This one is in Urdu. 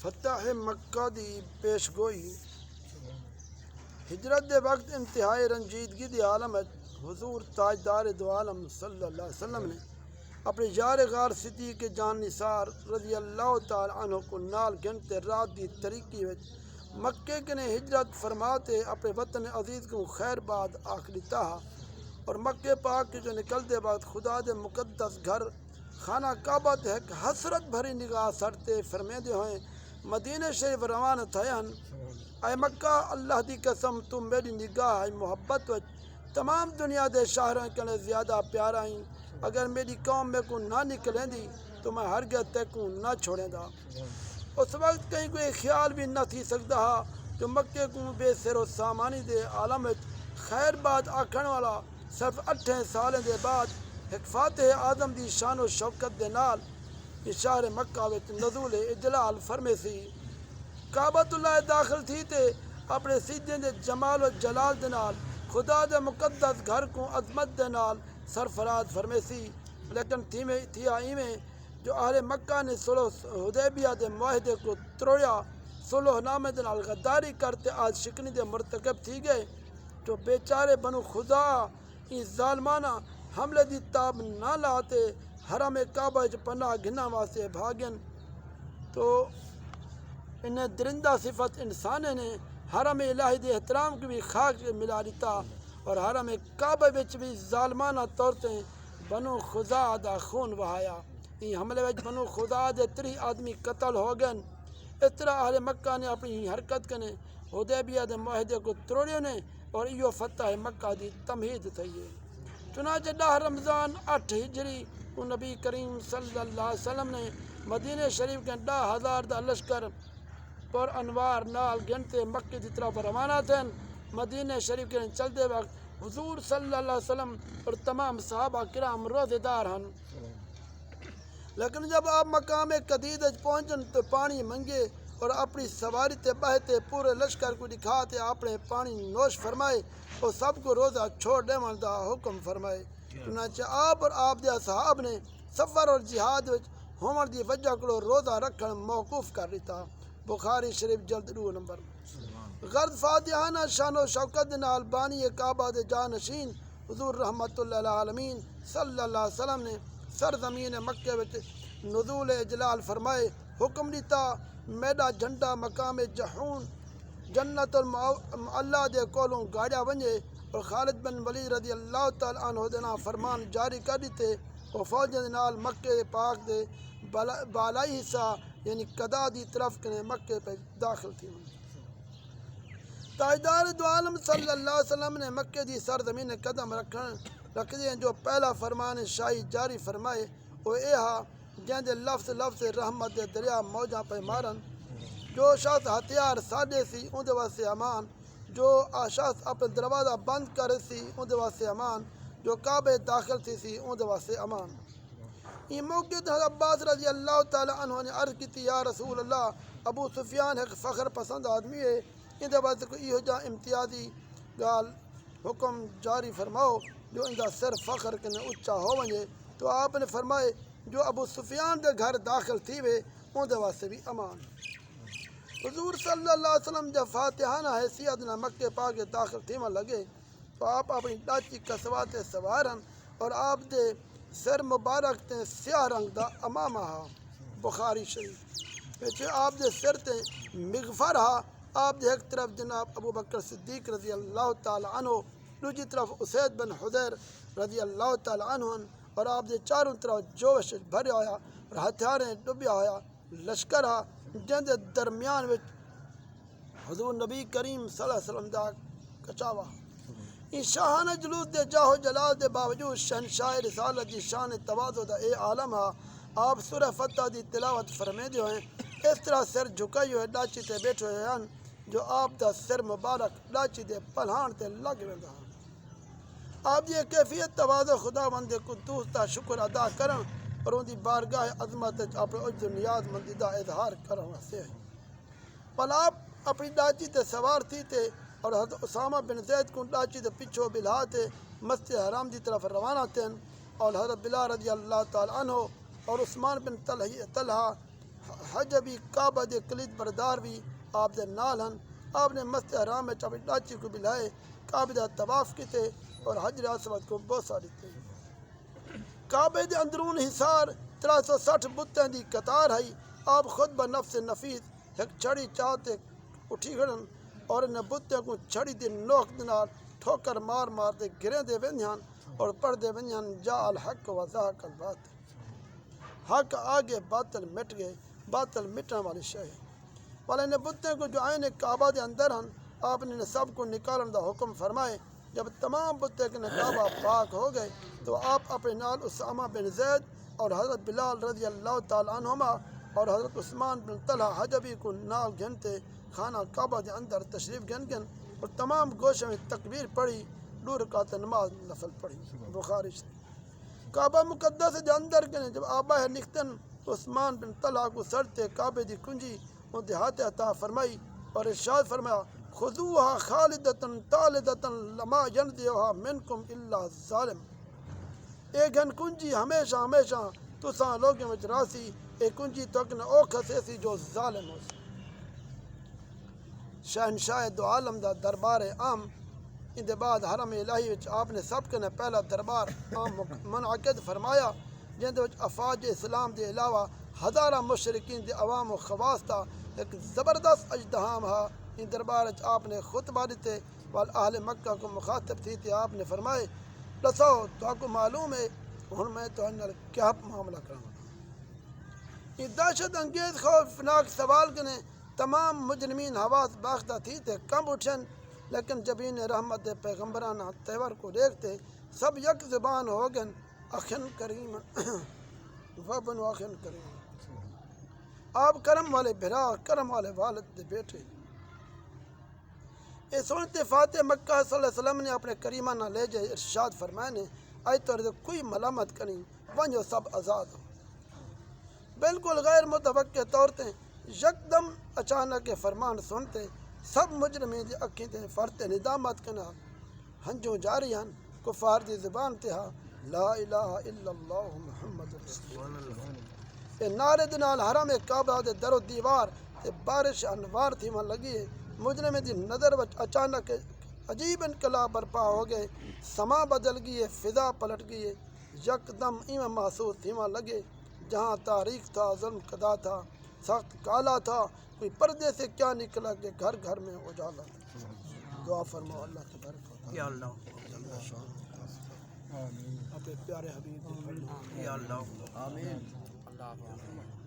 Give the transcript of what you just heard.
فتح مکہ دی پیش گوئی ہجرت دے وقت انتہائی رنجیدگی دی عالم ہے حضور تاجدار دو عالم صلی اللہ علیہ وسلم نے اپنے یار غار صدیق جان نثار رضی اللہ تعالی عنہ کو نال گھنٹے رات دی طریقی وچ مکے کنے ہجرت فرماتے اپنے وطن عزیز کو خیر بعد آخری تہا اور مکے پاک کے جو نکلتے وقت خدا دے مقدس گھر خانہ کعبہ تے ایک حسرت بھری نگاہ سڑتے فرمیندے ہوئے مدینہ شریف روانہ تھیان اے مکہ اللہ دی قسم تم میری نگاہ محبت وچ تمام دنیا دے شہراں کنے زیادہ پیارا ہیں اگر میری قوم میں کو نہ نکلیں دی تو میں ہرگز تے کو نہ چھوڑیں دا اس وقت کہیں کوئی خیال بھی نہ تھی سکتا ہا جو مکے کو بے سر و سامانی دے عالم وچ خیر بات آکھن والا صرف 8 سالیں دے بعد ایک فاتح آدم دی شان و شوکت دے نال شہر مکہ وچ نزول اجلال فرمے سی کعبۃ اللہ داخل تھی تے اپنے سیدھے دے جمال و جلال دے نال خدا دے مقدس گھر کو عظمت دے نال سرفراز فرمے سی لیکن تھی آئیویں جو اہل مکہ نے صلح حدیبیہ دے معاہدے کو توڑیا صلح نامے دے نال غداری کرتے آج شکنی دے مرتکب تھی گئے جو بیچارے بنو خدا ان ظالمانہ حملے دی تاب نہ لاتے حرم کعبہ وچ پناہ گھنا واسطے بھاگن تو انہیں درندہ صفت انسان نے حرم الہی دے احترام کی بھی خاک ملا لیتا اور حرم کعبہ وچ بھی ظالمانہ طور تے بنو خدا دا خون بہایا این حملے وچ بنو خدا دے 3 آدمی قتل ہو گئے اس طرح اہل مکہ نے اپنی حرکت کنے حدیبیہ دے معاہدے کو توڑیو نے اور ایو فتح مکہ دی تمہید تھی ہے چنانچہ 10 رمضان 8 ہجری کو نبی کریم صلی اللہ علیہ وسلم نے مدینہ شریف کے 10,000 دا لشکر پر انوار نال گھنٹے مکے دی طرف روانہ تھے مدینہ شریف کے چلتے وقت حضور صلی اللہ علیہ وسلم اور تمام صحابہ کرام روزے دار ہن لیکن جب آپ مقام قدید پہنچن تو پانی منگے اور اپنی سواری تے بہتے پورے لشکر کو دکھاتے اپنے پانی نوش فرمائے اور سب کو روزہ چھوڑ دینے دا حکم فرمائے چنانچہ آپ اور آپ دے اصحاب نے سفر اور جہاد وچ ہون دی وجہ کو روزہ رکھن موقوف کر دیتا بخاری شریف جلد 2 نمبر غرض فاتحانہ شان و شوکت نال بانی کعبہ دے جانشین حضور رحمت اللہ العالمین صلی اللہ علیہ وسلم نے سرزمین مکہ وچ نزول اجلال فرمائے حکم دیتا میڈا جھنڈا مقام جہون جنت اللہ دے کولوں گاڑیا ونجے اور خالد بن ولید رضی اللہ تعالی عنہ دینا فرمان جاری کر دیتے اور فوجیں نال مکے پاک دے بالائی حصہ یعنی قدا دی طرف کنے مکے پہ داخل تھی تاجدار دو عالم صلی اللہ علیہ وسلم نے مکے دی سرزمین قدم رکھ دیں جو پہلا فرمان شاہی جاری فرمائے وہ اے ہا جن دے لفظ رحمت دے دریا موجاں پہ مارن جو شخص ہتھیار ساڈے سی ان دے واسطے امان جو شخص اپنے دروازہ بند کر سی ان دے واسطے امان جو کعبے داخل تھی سی ان دے واسطے امان یہ موقع تے عباس رضی اللہ تعالی عنہ نے عرض کی یا رسول اللہ ابو سفیان ایک فخر پسند آدمی ہے ان دے واسطے کوئی یہ جا امتیازی گال حکم جاری فرماؤ جو ان دا سر فخر کنے اچا ہو ونجے تو آپ نے فرمائے جو ابو سفیان دے گھر داخل تھی وے ان دے واسطے بھی امان حضور صلی اللہ علیہ وسلم جب فاتحانہ حیثیت نہ مکے پاک داخل تھی میں لگے تو آپ اپنی ڈاچی قصبات سوارن اور آپ دے سر مبارک تے سیاہ رنگ دا امامہ ہا بخاری شریف پیچھے آپ دے سر تے مغفر ہا آپ دے ایک طرف جناب ابو بکر صدیق رضی اللہ تعالی عنہ دوسری طرف اسید بن حضیر رضی اللہ تعالی عنہ اور آپ دے چاروں طرف جوش بھریا ہویا اور ہتھیاریں ڈبیا ہویا لشکر ہا جن دے درمیان وچ حضور نبی کریم صلی اللہ علیہ وسلم دا کچاوا ان شاہانہ جلوس دے جاہو جلال دے باوجود شہنشاہ رسالت دی شان تواضع دا اے عالم ہا آپ سورہ فتح دی تلاوت فرمے دیو ہیں اس طرح سر جھکائی ہوئے ڈاچی تے بیٹھے ہوئے ہیں جو آپ دا سر مبارک ڈاچی دے پلہان تے لگ ویندا آپ دی کیفیت تواضع خدا بندے قدوس دا شکر ادا کرن اور ان دی بارگاہ عظمت اپنے عجز نیاز مندی دا اظہار کرن واسطے پل آپ اپنی ڈاچی تے سوار تھی تے اور حضرت اسامہ بن زید کو ڈاچی تے پچھو بلہا تے مسجد حرام دی طرف روانہ تھے اور حضرت بلال رضی اللہ تعالی عنہ اور عثمان بن طلحہ حجبی کعبہ دے کلید بردار بھی آپ دے نال ہن. آپ نے مسجد حرام میں اپنی ڈاچی کو بلائے کعبے دا طواف کیتے اور حجر اسود کو بوسہ دیتے. کعبے دے اندرون حصار 360 بتیں دی قطار ہے. آپ خود بنفس نفیس ایک چھڑی چاہتے اٹھی کھڑن اور ان بتیں کو چھڑی دی نوک دنال ٹھوکر مار مار دے گرے دے وندھیان اور پڑھ دے وندھیان جا الحق و زاق الباطل. حق آگے باطل مٹ گئے. باطل مٹنے والی شے ہے. والا ان بتیں کو جو آئین کعبہ دے اندر ہن آپ نے سب کو نکالن دا حکم فرمائے. جب تمام بتیں کے کعبہ پاک ہو گئے تو آپ اپنے نال اسامہ بن زید اور حضرت بلال رضی اللہ تعالیٰ عنہما اور حضرت عثمان بن طلحہ حجبی کو نال گھنتے خانہ کعبہ دے اندر تشریف گن اور تمام گوشوں میں تکبیر پڑھی. 2 رکعت نماز نفل پڑھی. بخاری سے کعبہ مقدس دے اندر گنے جب آپ باہر نکتن تو عثمان بن طلحہ کو سرتے کعبے دی کنجی ان دے ہاتھ عطا فرمائی اور ارشاد فرمایا خذوها خالدتاً طالدتاً لما ينزعها منکم الا ظالم. ایک گھن کنجی ہمیشہ ہمیشہ تساں لوگوں وچ راسی ایک کنجی تک نہ او کھسے سی جو ظالم ہو. شہنشاہ دو عالم دا دربار عام ان دے بعد حرم الہی وچ آپ نے سب کے پہلا دربار عام منعقد فرمایا جن دے وچ افواج اسلام دے علاوہ ہزارہ مشرکین دے عوام و خواص دا ایک زبردست اجتماع ہا. ان دربار وچ آپ نے خطبہ دیتے وال اہل مکہ کو مخاطب تھی تے آپ نے فرمائے دسو تو کو معلوم ہے ہن میں تو انال کیا معاملہ کراں. یہ دہشت انگیز خوفناک سوال کنے تمام مجرمین حواس باختہ تھی تے کم اٹھن لیکن جبین رحمت پیغمبرانہ تہوار کو دیکھتے سب یک زبان ہو گن اخن کریم وابن واخن کریم. آپ کرم والے بھرا کرم والے والد دے بیٹھے. یہ سنتے فاتح مکہ صلی اللہ علیہ وسلم نے اپنے کریمانہ لے جائے ارشاد فرمائے نے آئی تو کوئی ملامت کریں ونجو سب آزاد ہو. بالکل غیر متوقع طور تے یکدم اچانک فرمان سنتے سب مجرمین دی اکھیں تے فرتے ندامت کنا ہنجوں جاری ہن کفار دی زبان تے ہا لا الہ الا اللہ محمد رسول اللہ. اے نعرے دے نال حرم کعبہ دے در و دیوار تے بارش انوار تھی من لگی ہے. مجرمین دی نظر وچ اچانک عجیب انقلاب برپا ہو گئے. سما بدل گئی ہے فضا پلٹ گئی ہے. یکدم ایمن محسوس تھی من لگے جہاں تاریخ تھا ظلم قضا تھا سخت کالا تھا کوئی پردے سے کیا نکلا کہ گھر گھر میں اجالا. دعا فرماؤ اللہ تبارک و تعالی. یا اللہ اپنے پیارے حبیب یا اللہ آمین. اللہ